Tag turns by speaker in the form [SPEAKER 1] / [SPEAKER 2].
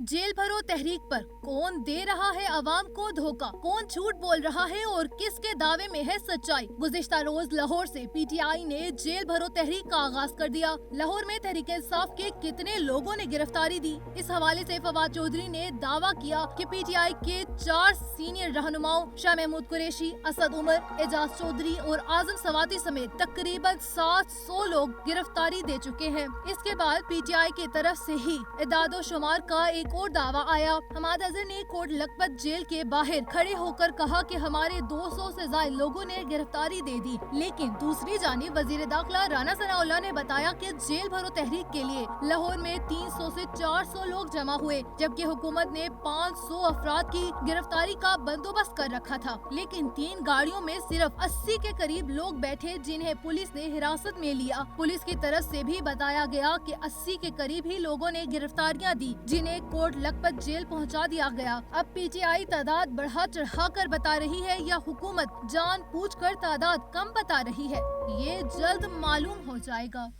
[SPEAKER 1] Jail भरो तहरीक पर कौन दे रहा है अवाम को धोखा, कौन झूठ बोल रहा है और किसके दावे में है सच्चाई। गुज़िश्ता रोज लाहौर से पीटीआई ने जेल भरो तहरीक का आगाज कर दिया। लाहौर में तहरीक इंसाफ के कितने लोगों ने गिरफ्तारी दी, इस हवाले से फवाद चौधरी ने दावा किया कि पीटीआई के 4 सीनियर रहनुमाओं शाह महमूद कुरैशी, असद उमर, एजाज चौधरी और आजम सवाती समेत तकरीबन 700 लोग गिरफ्तारी दे चुके हैं। इसके बाद पीटीआई की तरफ से ही इदादो शुमार का एक और दावा आया। हमाद अजहर ने कोट लखपत जेल के बाहर खड़े होकर कहा कि हमारे 200 से ज्यादा लोगों ने गिरफ्तारी दे दी, लेकिन दूसरी जानिब वजीर दाखिला राना सनाउल्लाह ने बताया कि जेल भरो तहरीक के लिए लाहौर में 300 से 400 लोग जमा हुए, जबकि हुकूमत ने 500 अफराद की गिरफ्तारी का बंदोबस्त कर रखा था। लेकिन 3 गाड़ियों में सिर्फ 80 के करीब लोग बैठे, जिन्हें पुलिस ने हिरासत में लिया। पुलिस की तरफ से भी बताया गया कि 80 के करीब ही लोगों ने गिरफ्तारियां दी, जिन्हें कोट लखपत जेल पहुंचा दिया गया। अब पीटीआई तादाद बढ़ा चढ़ा कर बता रही है या हुकूमत जानबूझकर तादाद कम बता रही है, ये जल्द मालूम हो जाएगा।